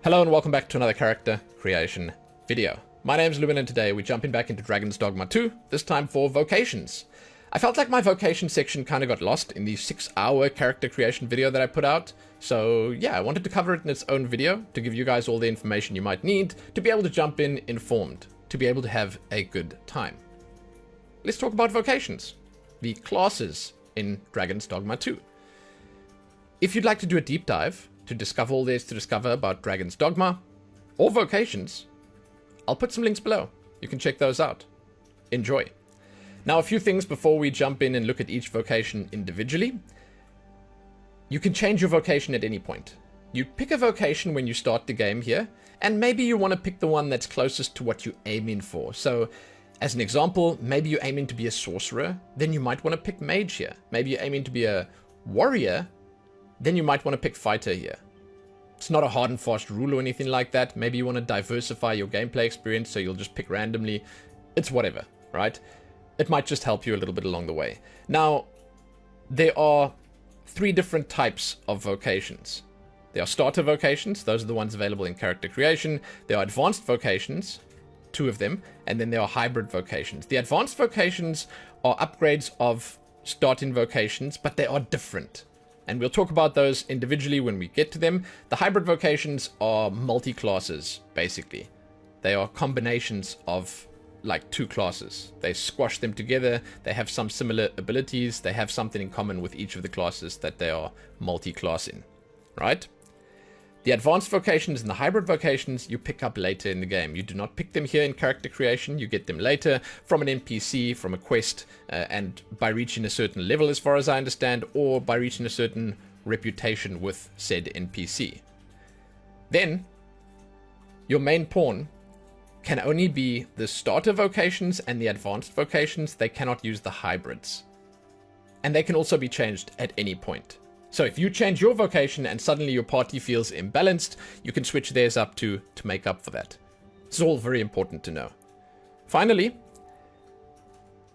Hello and welcome back to another character creation video. My name's Lubin and today we're jumping back into Dogma II, this time for Vocations. I felt like my Vocation section kind of got lost in the 6-hour character creation video that I put out, so yeah, I wanted to cover it in its own video to give you guys all the information you might need to be able to jump in informed, to be able to have a good time. Let's talk about Vocations, the classes in Dogma II. If you'd like to do a deep dive, to discover all there is to discover about Dragon's Dogma or Vocations, I'll put some links below. You can check those out. Enjoy. Now, a few things before we jump in and look at each vocation individually. You can change your vocation at any point. You pick a vocation when you start the game here, and maybe you want to pick the one that's closest to what you're aiming for. So, as an example, maybe you're aiming to be a sorcerer, then you might want to pick mage here. Maybe you're aiming to be a warrior, then you might want to pick fighter here. It's not a hard and fast rule or anything like that. Maybe you want to diversify your gameplay experience, so you'll just pick randomly. It's whatever, right? It might just help you a little bit along the way. Now, there are 3 different types of vocations. There are starter vocations. Those are the ones available in character creation. There are advanced vocations, 2 of them, and then there are hybrid vocations. The advanced vocations are upgrades of starting vocations, but they are different. And we'll talk about those individually when we get to them. The hybrid vocations are multi-classes, basically. They are combinations of like 2 classes. They squash them together. They have some similar abilities. They have something in common with each of the classes that they are multi-class in, right? The advanced vocations and the hybrid vocations you pick up later in the game. You do not pick them here in character creation. You get them later from an NPC, from a quest, and by reaching a certain level as far as I understand, or by reaching a certain reputation with said NPC. Then, your main pawn can only be the starter vocations and the advanced vocations. They cannot use the hybrids. And they can also be changed at any point. So if you change your vocation and suddenly your party feels imbalanced, you can switch theirs up to make up for that. It's all very important to know. Finally,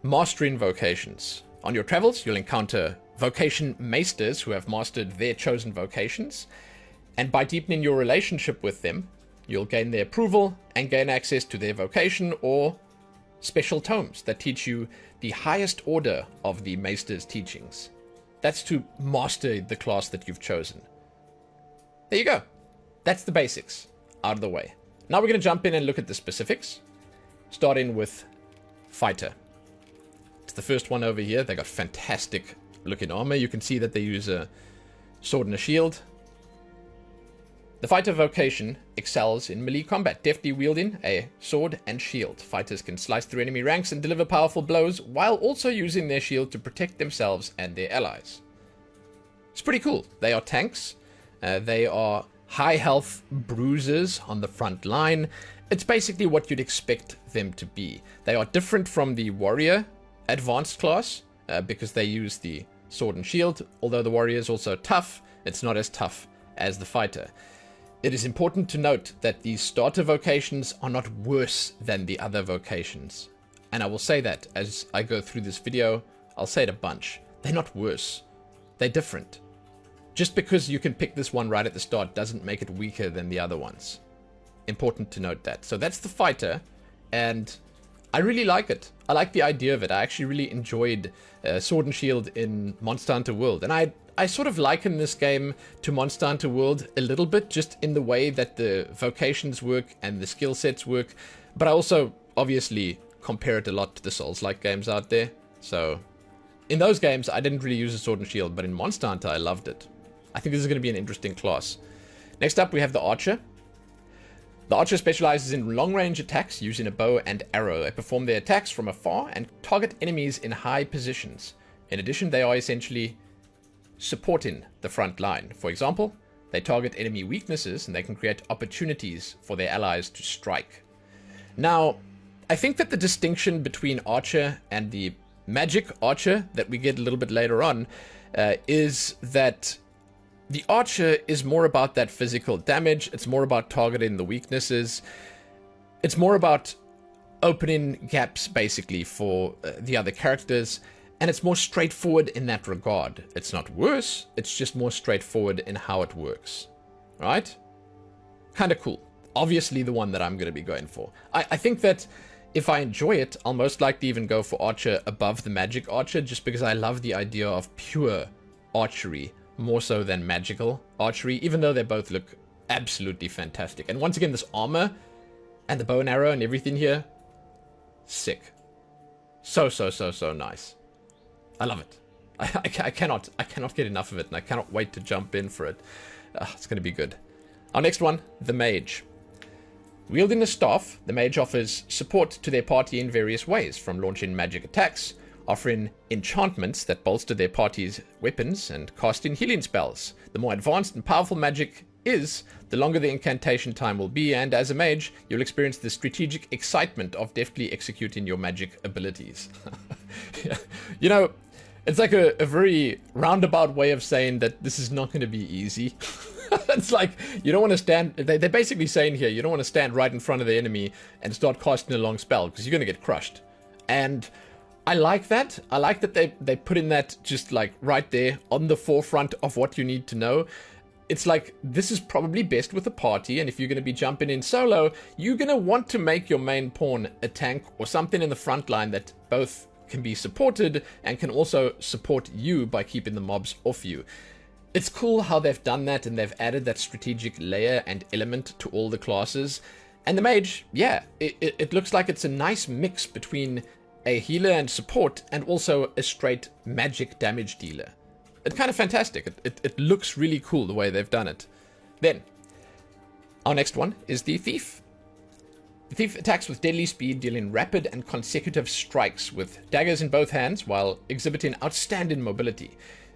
mastering vocations. On your travels, you'll encounter vocation maisters who have mastered their chosen vocations, and by deepening your relationship with them, you'll gain their approval and gain access to their vocation or special tomes that teach you the highest order of the Maisters' teachings. That's to master the class that you've chosen. There you go. That's the basics out of the way. Now we're going to jump in and look at the specifics, starting with fighter. It's the first one over here. They got fantastic looking armor. You can see that they use a sword and a shield. The fighter vocation excels in melee combat, deftly wielding a sword and shield. Fighters can slice through enemy ranks and deliver powerful blows while also using their shield to protect themselves and their allies. It's pretty cool. They are tanks. They are high health bruisers on the front line. It's basically what you'd expect them to be. They are different from the warrior advanced class because they use the sword and shield. Although the warrior is also tough, it's not as tough as the fighter. It is important to note that these starter vocations are not worse than the other vocations. And I will say that as I go through this video, I'll say it a bunch. They're not worse. They're different. Just because you can pick this one right at the start doesn't make it weaker than the other ones. Important to note that. So that's the fighter, and I really like it. I like the idea of it. I actually really enjoyed Sword and Shield in Monster Hunter World, and I sort of liken this game to Monster Hunter World a little bit, just in the way that the vocations work and the skill sets work, but I also obviously compare it a lot to the Souls-like games out there. So in those games, I didn't really use a sword and shield, but in Monster Hunter, I loved it. I think this is going to be an interesting class. Next up, we have the Archer. The Archer specializes in long-range attacks using a bow and arrow. They perform their attacks from afar and target enemies in high positions. In addition, they are essentially supporting the front line. For example, they target enemy weaknesses and they can create opportunities for their allies to strike. Now, I think that the distinction between Archer and the Magick Archer that we get a little bit later on is that the Archer is more about that physical damage. It's more about targeting the weaknesses. It's more about opening gaps, basically, for the other characters. And it's more straightforward in that regard. It's not worse, it's just more straightforward in how it works. Right? kind of cool. Obviously the one that I'm going to be going for. I think that if I enjoy it, I'll most likely even go for Archer above the Magick Archer, just because I love the idea of pure archery more so than magical archery, even though they both look absolutely fantastic. And once again, this armor and the bow and arrow and everything here, sick. So nice. I love it. I cannot get enough of it, and I cannot wait to jump in for it. It's going to be good. Our next one, the Mage. Wielding a staff, the Mage offers support to their party in various ways, from launching magic attacks, offering enchantments that bolster their party's weapons, and casting healing spells. The more advanced and powerful magic is, the longer the incantation time will be, and as a mage, you'll experience the strategic excitement of deftly executing your magic abilities. Yeah. You know, it's like a very roundabout way of saying that this is not going to be easy. It's like, you don't want to stand, they're basically saying here, you don't want to stand right in front of the enemy and start casting a long spell, because you're going to get crushed. And I like that. I like that they put in that just like right there on the forefront of what you need to know. It's like, this is probably best with a party, and if you're going to be jumping in solo, you're going to want to make your main pawn a tank or something in the front line that both can be supported and can also support you by keeping the mobs off you. It's cool how they've done that, and they've added that strategic layer and element to all the classes. And the Mage, yeah, it looks like it's a nice mix between a healer and support and also a straight magic damage dealer. It's kind of fantastic. It looks really cool the way they've done it. Then, our next one is the Thief. The Thief attacks with deadly speed, dealing rapid and consecutive strikes with daggers in both hands while exhibiting outstanding mobility.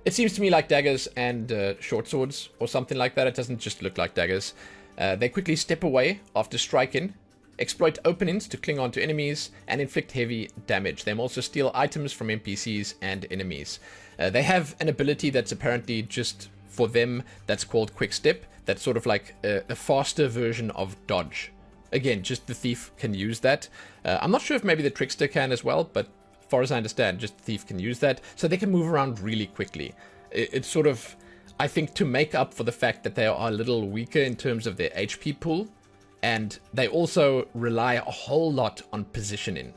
It seems to me like daggers and short swords or something like that. It doesn't just look like daggers. They quickly step away after striking, exploit openings to cling on to enemies, and inflict heavy damage. They also steal items from NPCs and enemies. They have an ability that's apparently just for them that's called Quick Step. That's sort of like a faster version of Dodge. Again, just the Thief can use that. I'm not sure if maybe the Trickster can as well, but as far as I understand, just the Thief can use that. So they can move around really quickly. It's sort of, I think, to make up for the fact that they are a little weaker in terms of their HP pool. And they also rely a whole lot on positioning.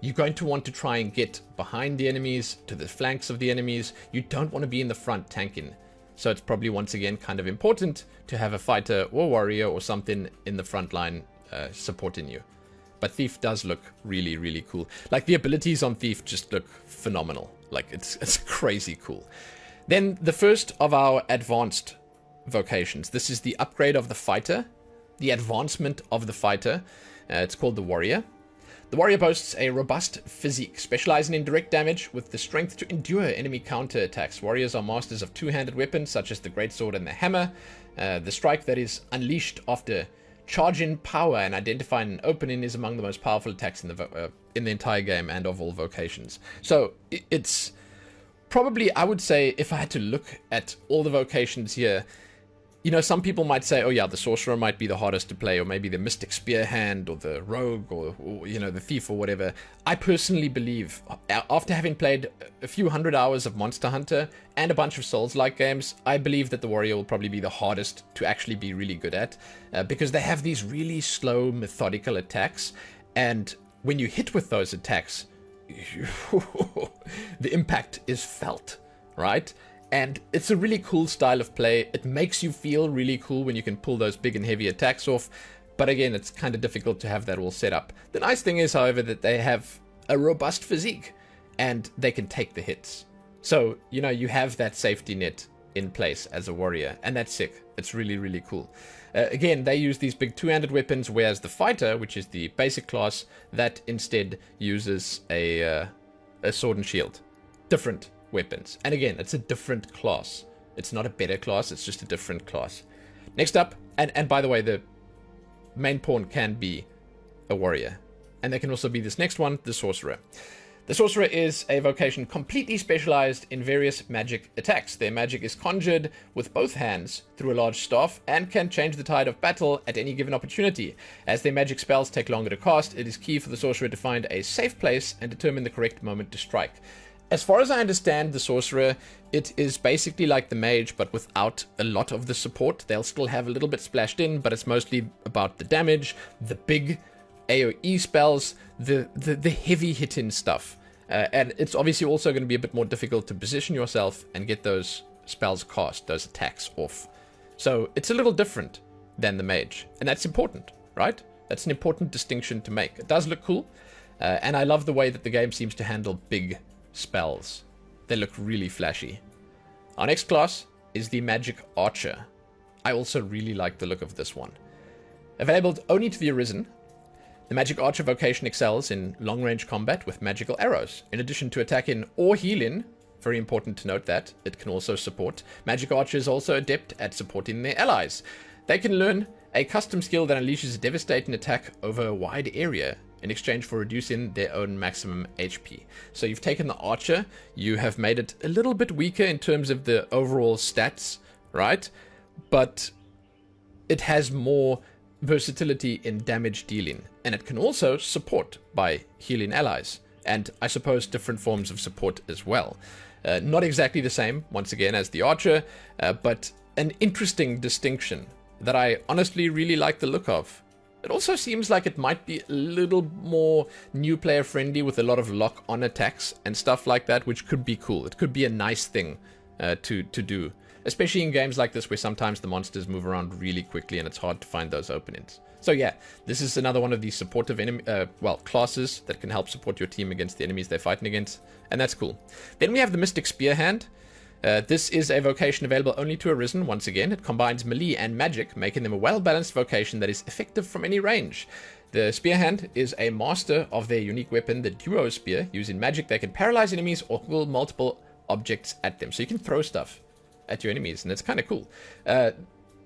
You're going to want to try and get behind the enemies, to the flanks of the enemies. You don't want to be in the front tanking. So it's probably, once again, kind of important to have a fighter or warrior or something in the front line supporting you. But Thief does look really, really cool. Like, the abilities on Thief just look phenomenal. Like, it's crazy cool. Then the first of our advanced vocations. This is the upgrade of the fighter. The advancement of the fighter. It's called the Warrior. The Warrior boasts a robust physique, specializing in direct damage with the strength to endure enemy counterattacks. Warriors are masters of two-handed weapons such as the greatsword and the hammer. The strike that is unleashed after charging power and identifying an opening is among the most powerful attacks in the entire game and of all vocations. So it's probably, I would say, if I had to look at all the vocations here, you know, some people might say, oh yeah, the Sorcerer might be the hardest to play, or maybe the Mystic Spearhand, or the Rogue, or you know, the Thief, or whatever. I personally believe, after having played a few hundred hours of Monster Hunter and a bunch of Souls-like games, I believe that the Warrior will probably be the hardest to actually be really good at, because they have these really slow, methodical attacks, and when you hit with those attacks, the impact is felt, right? And it's a really cool style of play. It makes you feel really cool when you can pull those big and heavy attacks off. But again, it's kind of difficult to have that all set up. The nice thing is, however, that they have a robust physique and they can take the hits. So, you know, you have that safety net in place as a warrior, and that's sick. It's really, really cool. Again, they use these big two-handed weapons, whereas the fighter, which is the basic class, that instead uses a sword and shield. Different weapons. And again, it's a different class. It's not a better class, it's just a different class. Next up, and by the way, the main pawn can be a warrior. And there can also be this next one, the Sorcerer. The Sorcerer is a vocation completely specialized in various magic attacks. Their magic is conjured with both hands through a large staff and can change the tide of battle at any given opportunity. As their magic spells take longer to cast, it is key for the Sorcerer to find a safe place and determine the correct moment to strike. As far as I understand the Sorcerer, it is basically like the Mage, but without a lot of the support. They'll still have a little bit splashed in, but it's mostly about the damage, the big AoE spells, the heavy hit-in stuff. And it's obviously also going to be a bit more difficult to position yourself and get those spells cast, those attacks off. So it's a little different than the Mage, and that's important, right? That's an important distinction to make. It does look cool, and I love the way that the game seems to handle big spells. They look really flashy. Our next class is the Magick Archer. I also really like the look of this one. Available only to the Arisen, the Magick Archer Vocation excels in long-range combat with magical arrows. In addition to attack in or heal in, very important to note that, it can also support. Magick Archer is also adept at supporting their allies. They can learn a custom skill that unleashes a devastating attack over a wide area in exchange for reducing their own maximum HP. So you've taken the Archer, you have made it a little bit weaker in terms of the overall stats, right? But it has more versatility in damage dealing, and it can also support by healing allies, and I suppose different forms of support as well. Not exactly the same, once again, as the Archer, but an interesting distinction that I honestly really like the look of. It also seems like it might be a little more new player friendly with a lot of lock-on attacks and stuff like that, which could be cool. It could be a nice thing to do, especially in games like this where sometimes the monsters move around really quickly and it's hard to find those openings. So yeah, this is another one of these supportive classes that can help support your team against the enemies they're fighting against, and that's cool. Then we have the Mystic Spearhand. This is a vocation available only to Arisen. Once again, it combines melee and magic, making them a well-balanced vocation that is effective from any range. The Spearhand is a master of their unique weapon, the Duo Spear. Using magic, they can paralyze enemies or hurl multiple objects at them. So you can throw stuff at your enemies, and it's kind of cool.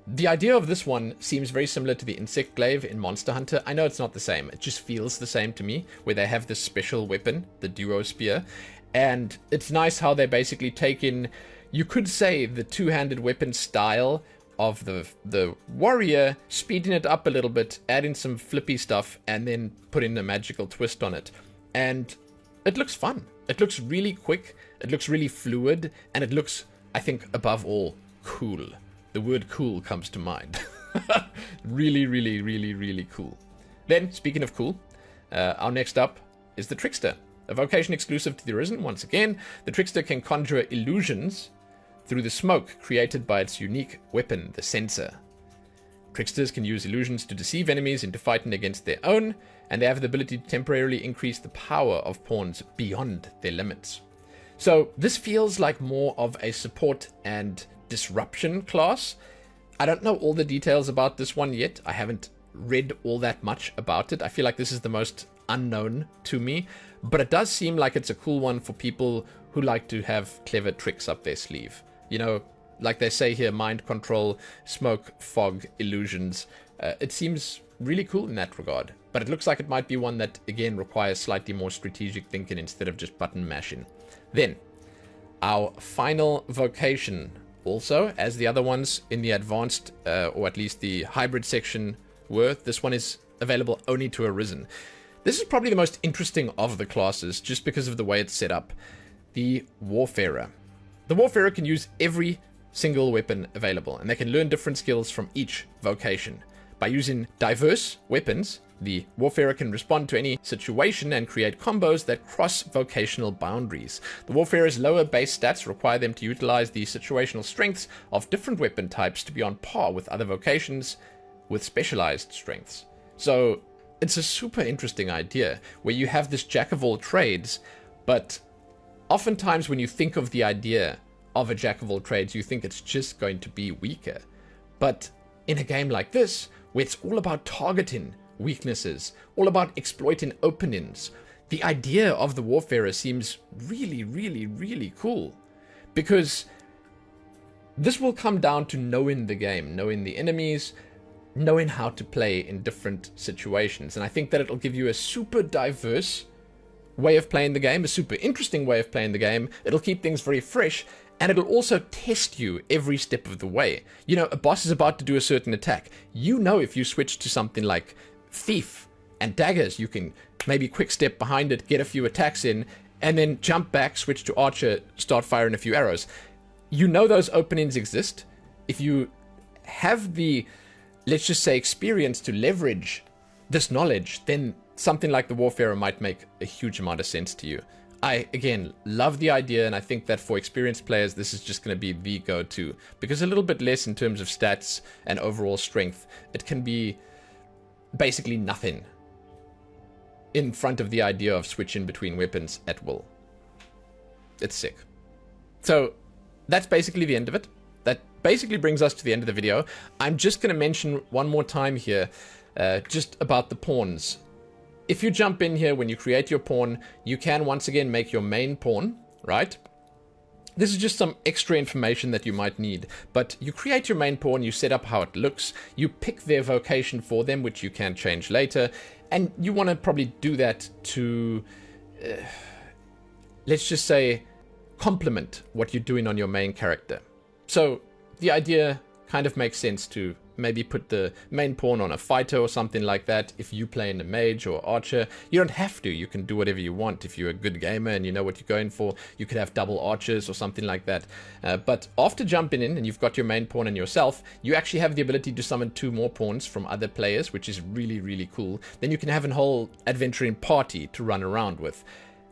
The idea of this one seems very similar to the Insect Glaive in Monster Hunter. I know it's not the same. It just feels the same to me, where they have this special weapon, the Duo Spear. And it's nice how they basically take in, you could say, the two-handed weapon style of the warrior, speeding it up a little bit, adding some flippy stuff, and then putting a magical twist on it. And it looks fun. It looks really quick, it looks really fluid, and it looks, I think, above all, cool. The word cool comes to mind. Really, really, really, really cool. Then, speaking of cool, our next up is the Trickster. A vocation exclusive to the Arisen. Once again, the Trickster can conjure illusions through the smoke created by its unique weapon, the Censer. Tricksters can use illusions to deceive enemies into fighting against their own, and they have the ability to temporarily increase the power of pawns beyond their limits. So this feels like more of a support and disruption class. I don't know all the details about this one yet. I haven't read all that much about it. I feel like this is the most unknown to me, but it does seem like it's a cool one for people who like to have clever tricks up their sleeve. You know, like they say here, mind control, smoke, fog, illusions. It seems really cool in that regard, but it looks like it might be one that, again, requires slightly more strategic thinking instead of just button mashing. Then, our final vocation, also, as the other ones in the advanced, or at least the hybrid section were, this one is available only to Arisen. This is probably the most interesting of the classes, just because of the way it's set up. The Warfarer. The Warfarer can use every single weapon available, and they can learn different skills from each vocation. By using diverse weapons, the Warfarer can respond to any situation and create combos that cross vocational boundaries. The Warfarer's lower base stats require them to utilize the situational strengths of different weapon types to be on par with other vocations with specialized strengths. So it's a super interesting idea where you have this jack of all trades, but oftentimes when you think of the idea of a jack of all trades, you think it's just going to be weaker. But in a game like this, where it's all about targeting weaknesses, all about exploiting openings, the idea of the Warfarer seems really, really, really cool. Because this will come down to knowing the game, knowing the enemies, knowing how to play in different situations. And I think that it'll give you a super diverse way of playing the game, a super interesting way of playing the game. It'll keep things very fresh, and it'll also test you every step of the way. You know, a boss is about to do a certain attack. You know, if you switch to something like Thief and Daggers, you can maybe quick step behind it, get a few attacks in, and then jump back, switch to Archer, start firing a few arrows. You know those openings exist. If you have the, let's just say, experience to leverage this knowledge, then something like the Warfarer might make a huge amount of sense to you. I, again, love the idea, and I think that for experienced players, this is just going to be the go-to. Because a little bit less in terms of stats and overall strength, it can be basically nothing in front of the idea of switching between weapons at will. It's sick. So that's basically the end of it. That basically brings us to the end of the video. I'm just going to mention one more time here, just about the pawns. If you jump in here, when you create your pawn, you can once again make your main pawn, right? This is just some extra information that you might need. But you create your main pawn, you set up how it looks, you pick their vocation for them, which you can change later, and you want to probably do that to, let's just say, complement what you're doing on your main character. So the idea kind of makes sense to maybe put the main pawn on a fighter or something like that. If you play in a mage or archer, you don't have to. You can do whatever you want. If you're a good gamer and you know what you're going for, you could have double archers or something like that. But after jumping in and you've got your main pawn and yourself, you actually have the ability to summon 2 more pawns from other players, which is really, really cool. Then you can have a whole adventuring party to run around with.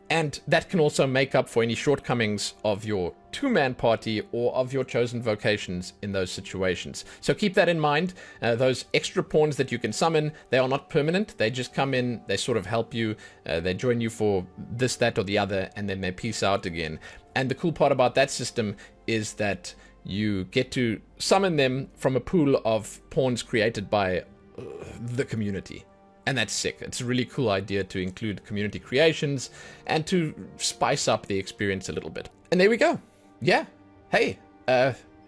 And that can also make up for any shortcomings of your 2-man party or of your chosen vocations in those situations. So keep that in mind. Those extra pawns that you can summon, they are not permanent. They just come in, they sort of help you, they join you for this, that, or the other, and then they peace out again. And the cool part about that system is that you get to summon them from a pool of pawns created by the community. And that's sick. It's a really cool idea to include community creations and to spice up the experience a little bit. And there we go. Yeah. Hey,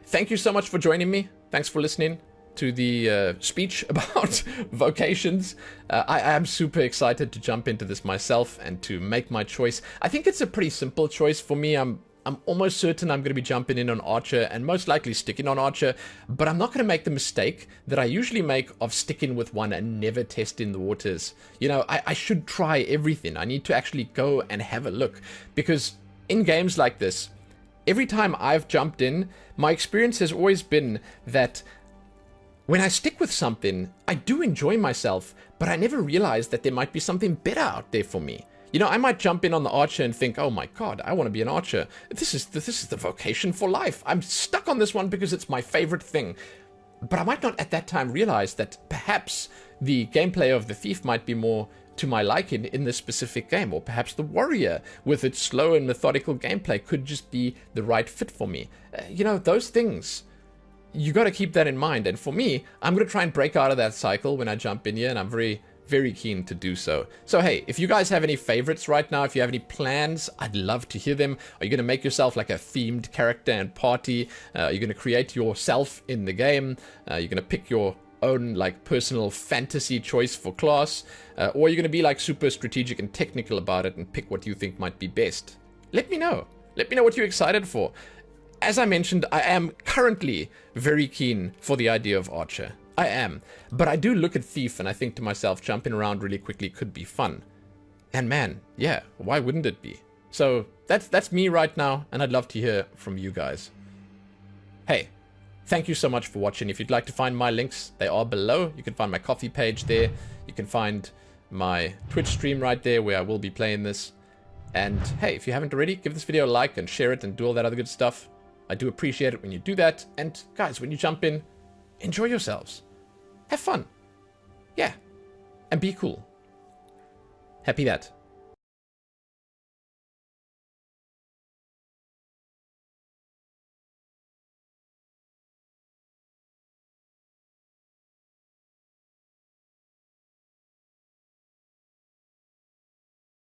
thank you so much for joining me. Thanks for listening to the speech about vocations. I am super excited to jump into this myself and to make my choice. I think it's a pretty simple choice for me. I'm almost certain I'm going to be jumping in on Archer and most likely sticking on Archer, but I'm not going to make the mistake that I usually make of sticking with one and never testing the waters. You know, I should try everything. I need to actually go and have a look, because in games like this, every time I've jumped in, my experience has always been that when I stick with something, I do enjoy myself, but I never realize that there might be something better out there for me. You know, I might jump in on the archer and think, oh my god, I want to be an archer. This is the vocation for life. I'm stuck on this one because it's my favorite thing. But I might not at that time realize that perhaps the gameplay of the thief might be more to my liking in this specific game. Or perhaps the warrior, with its slow and methodical gameplay, could just be the right fit for me. You know, those things, you got to keep that in mind. And for me, I'm going to try and break out of that cycle when I jump in here, and I'm very keen to do so. So hey, if you guys have any favorites right now, if you have any plans, I'd love to hear them. Are you going to make yourself like a themed character and party? Are you going to create yourself in the game? Are you going to pick your own like personal fantasy choice for class? Or are you going to be like super strategic and technical about it and pick what you think might be best? Let me know. Let me know what you're excited for. As I mentioned, I am currently very keen for the idea of Archer. I am. But I do look at Thief and I think to myself, jumping around really quickly could be fun. And man, yeah, why wouldn't it be? So that's me right now, and I'd love to hear from you guys. Hey, thank you so much for watching. If you'd like to find my links, they are below. You can find my coffee page there. You can find my Twitch stream right there where I will be playing this. And hey, if you haven't already, give this video a like and share it and do all that other good stuff. I do appreciate it when you do that. And guys, when you jump in, enjoy yourselves. Have fun. Yeah. And be cool. Happy that.